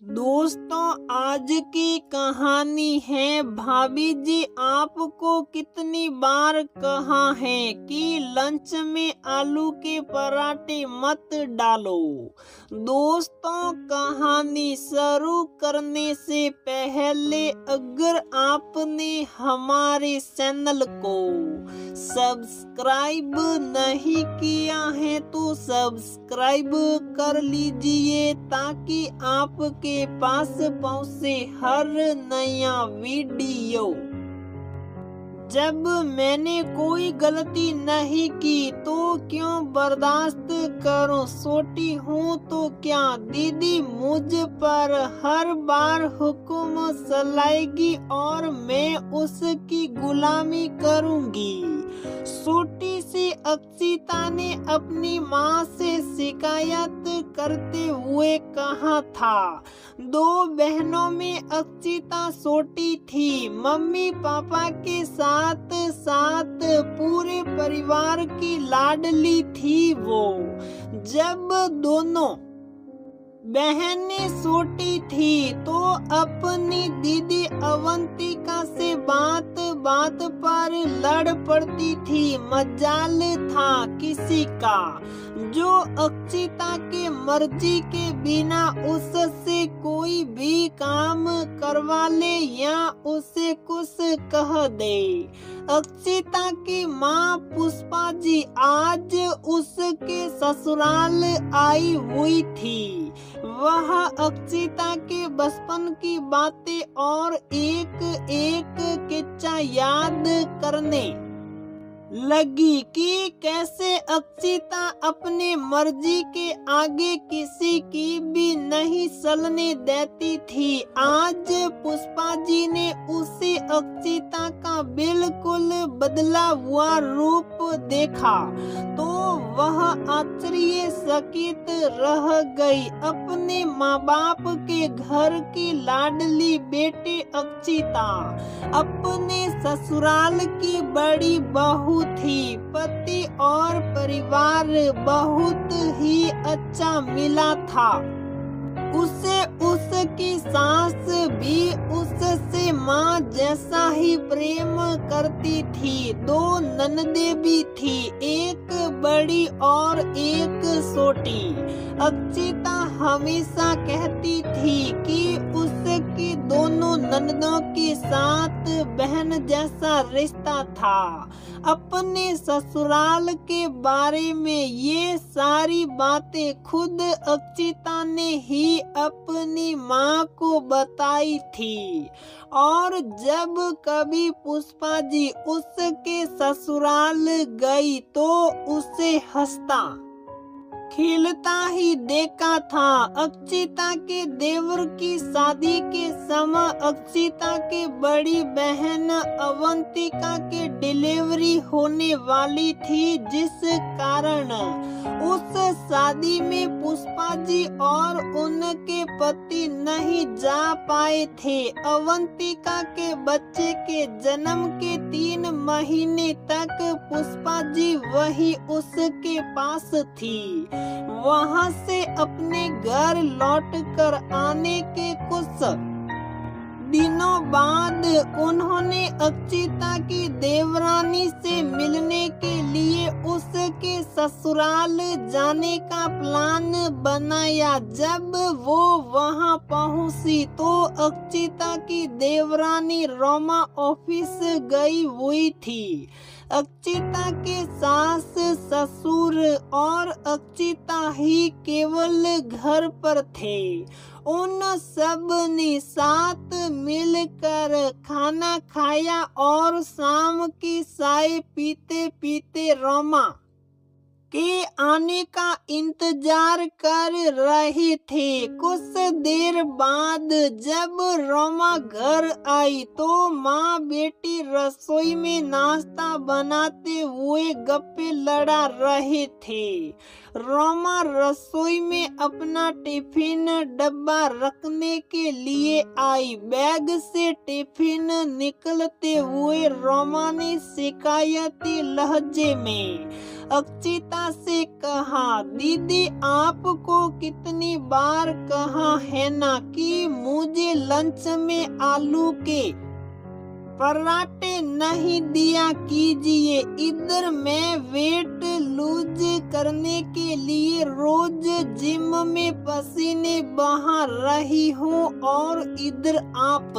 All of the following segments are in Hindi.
दोस्तों, आज की कहानी है। भाभी जी आपको कितनी बार कहा है कि लंच में आलू के पराठे मत डालो। दोस्तों, कहानी शुरू करने से पहले अगर आपने हमारे चैनल को सब्सक्राइब नहीं किया है तो सब्सक्राइब कर लीजिए ताकि आपके पास पहुंचे हर नया वीडियो। जब मैंने कोई गलती नहीं की तो क्यों बर्दाश्त करूं? छोटी हूँ तो क्या दीदी मुझ पर हर बार हुक्म चलाएगी और मैं उसकी गुलामी करूंगी? छोटी सी अक्षिता ने अपनी माँ से शिकायत करते हुए कहा था। दो बहनों में अक्षिता छोटी थी। मम्मी पापा के साथ साथ पूरे परिवार की लाडली थी वो। जब दोनों बहनें छोटी थी तो अपनी दीदी अवंतिका से बात बात पर लड़ पड़ती थी। मजाल था किसी का जो अक्षिता के मर्जी के बिना उससे कोई भी काम करवा ले या उसे कुछ कह दे। अक्षिता की माँ पुष्पा जी आज उसके ससुराल आई हुई थी। वह अक्षिता के बचपन की बातें और एक एक किस्सा याद करने लगी कि कैसे अक्षिता अपने मर्जी के आगे किसी की भी नहीं चलने देती थी। आज पुष्पा जी ने उसी अक्षिता का बिल्कुल बदला हुआ रूप देखा तो वह आश्चर्यचकित रह गई। अपने माँ बाप के घर की लाडली बेटी अक्षिता अपने ससुराल की बड़ी बहू थी। पति और परिवार बहुत ही अच्छा मिला था। उसे उसकी सास भी उससे माँ जैसा ही प्रेम करती थी। दो ननदें भी थी, एक बड़ी और एक छोटी। अक्षिता हमेशा कहती थी कि उसकी दोनों ननदों के साथ बहन जैसा रिश्ता था। अपने ससुराल के बारे में ये सारी बातें खुद अक्षिता ने ही अपनी माँ को बताई थी। और जब कभी पुष्पा जी उसके ससुराल गई तो उसे हंसता खिलता ही देखा था। अक्षिता के देवर की शादी के समय अक्षिता के बड़ी बहन अवंतिका के डिलीवरी होने वाली थी, जिस कारण उस शादी में पुष्पा जी और उनके पति नहीं जा पाए थे। अवंतिका के बच्चे के जन्म के 3 महीने तक पुष्पा जी वही उसके पास थी। वहां से अपने घर लौटकर आने के कुछ दिनों बाद उन्होंने अक्षिता की देवरानी से मिलने के लिए उसके ससुराल जाने का प्लान बनाया। जब वो वहां पहुंची तो अक्षिता की देवरानी रोमा ऑफिस गई हुई थी। अक्षिता के सास ससुर और अक्षिता ही केवल घर पर थे। उन सब ने साथ मिलकर खाना खाया और शाम की चाय पीते पीते रोमा के आने का इंतजार कर रहे थे। कुछ देर बाद जब रोमा घर आई तो माँ बेटी रसोई में नाश्ता बनाते हुए गप्पे लड़ा रहे थे। रोमा रसोई में अपना टिफिन डब्बा रखने के लिए आई। बैग से टिफिन निकलते हुए रोमा ने शिकायती लहजे में अक्षिता अक्षिता से कहा, दीदी आपको कितनी बार कहा है ना कि मुझे लंच में आलू के पराठे नहीं दिया कीजिए। इधर मैं वेट लूज करने के लिए रोज जिम में पसीने बहा रही हूँ और इधर आप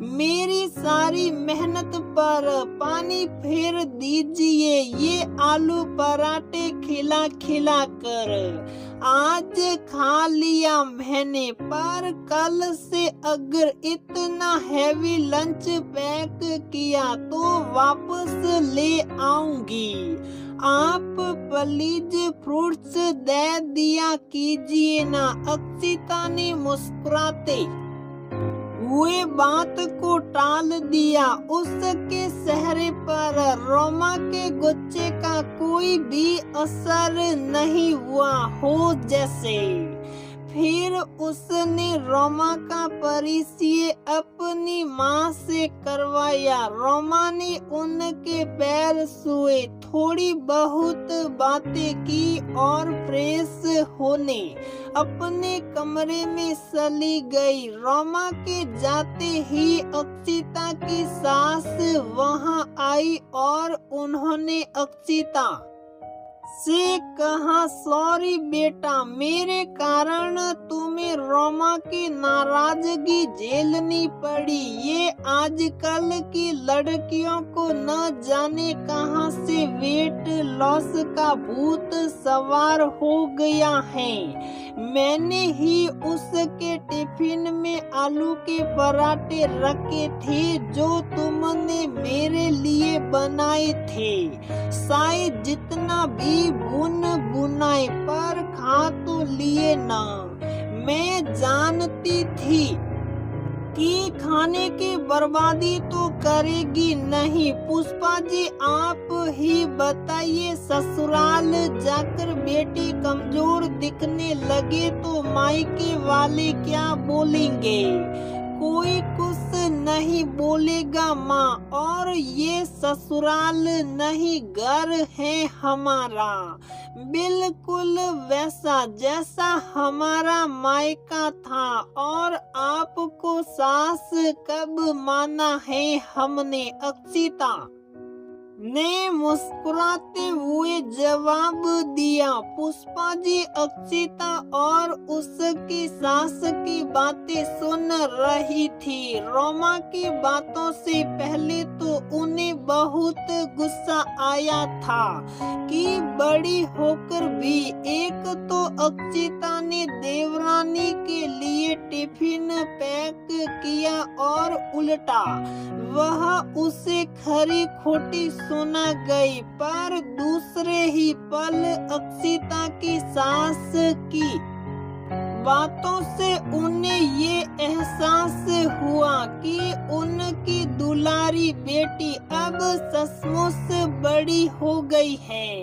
मेरी सारी मेहनत पर पानी फेर दीजिए ये आलू पराठे खिला खिला कर। आज खा लिया मैंने, पर कल से अगर इतना हैवी लंच पैक किया तो वापस ले आऊंगी। आप प्लीज फ्रूट्स दे दिया कीजिए ना। अक्षिता ने मुस्कुराते हुए बात को टाल दिया। उसके चेहरे पर रोमा के गुस्से का कोई भी असर नहीं हुआ हो जैसे। फिर उसने रोमा का परिचय अपनी माँ से करवाया। रोमा ने उनके पैर छुए, थोड़ी बहुत बातें की और फ्रेश होने अपने कमरे में चली गई। रोमा के जाते ही अक्षिता की सास वहां आई और उन्होंने अक्षिता से कहा, सॉरी बेटा, मेरे कारण तुम्हें रोमा की नाराजगी झेलनी पड़ी। ये आजकल की लड़कियों को न जाने कहां से वेट लॉस का भूत सवार हो गया है। मैंने ही उसके टिफिन में आलू के पराठे रखे थे जो तुमने मेरे लिए बनाए थे। शायद जितना भी बुन बुनाए पर खा तो लिए ना। मैं जानती थी कि खाने की बर्बादी तो करेगी नहीं। पुष्पा जी आप ही बताइए, ससुराल जाकर बेटी कमजोर दिखने लगे तो मायके वाले क्या बोलेंगे? कोई कुछ नहीं बोलेगा माँ, और ये ससुराल नहीं घर है हमारा, बिल्कुल वैसा जैसा हमारा मायका था। और आपको सास कब माना है हमने? अक्षिता ने मुस्कुराते हुए जवाब दिया। पुष्पा जी अक्षिता और उसकी सास की बातें सुन रही थी। रोमा की बातों से पहले तो उन्हें बहुत गुस्सा आया था कि बड़ी होकर भी एक तो अक्षिता ने देवरानी के लिए टिफिन पैक किया और उल्टा वह उसे खरी खोटी सुना गई। पर दूसरे ही पल अक्षिता की सास की बातों से उन्हें ये एहसास हुआ कि उनकी दुलारी बेटी अब सचमुच बड़ी हो गई है।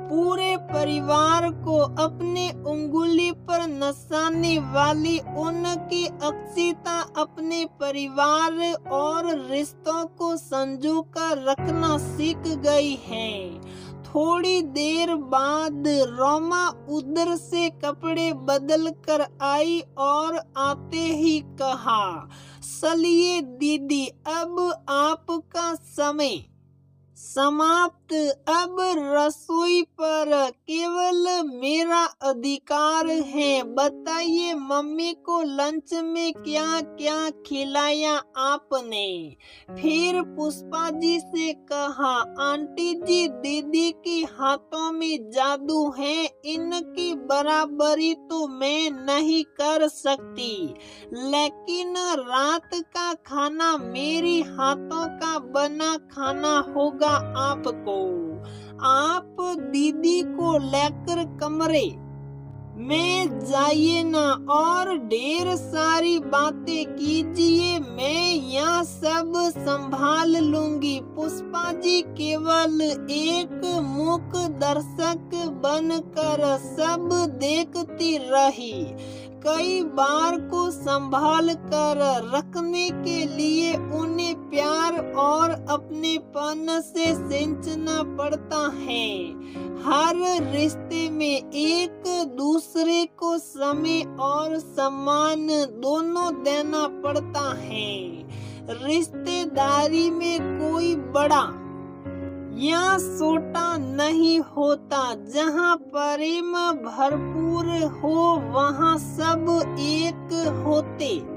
पूरे परिवार को अपने उंगली पर नचाने वाली उनकी अक्षिता अपने परिवार और रिश्तों को संजो कर रखना सीख गई है। थोड़ी देर बाद रोमा उधर से कपड़े बदल कर आई और आते ही कहा, चलिए दीदी अब आपका समय समाप्त। अब रसोई पर केवल मेरा अधिकार है। बताइए मम्मी को लंच में क्या क्या खिलाया आपने? फिर पुष्पा जी से कहा, आंटी जी दीदी के हाथों में जादू है, इनकी बराबरी तो मैं नहीं कर सकती, लेकिन रात का खाना मेरी हाथों का बना खाना होगा आपको। आप दीदी को लेकर कमरे में जाइए ना और ढेर सारी बातें कीजिए, मैं यहाँ सब संभाल लूंगी। पुष्पा जी केवल एक मूक दर्शक बनकर सब देखती रही। कई बार को संभाल कर रखने के लिए उन्हें प्यार और अपनेपन से सींचना पड़ता है। हर रिश्ते में एक दूसरे को समय और सम्मान दोनों देना पड़ता है। रिश्तेदारी में कोई बड़ा या छोटा नहीं होता। जहाँ प्रेम भरपूर हो वहाँ सब एक होते।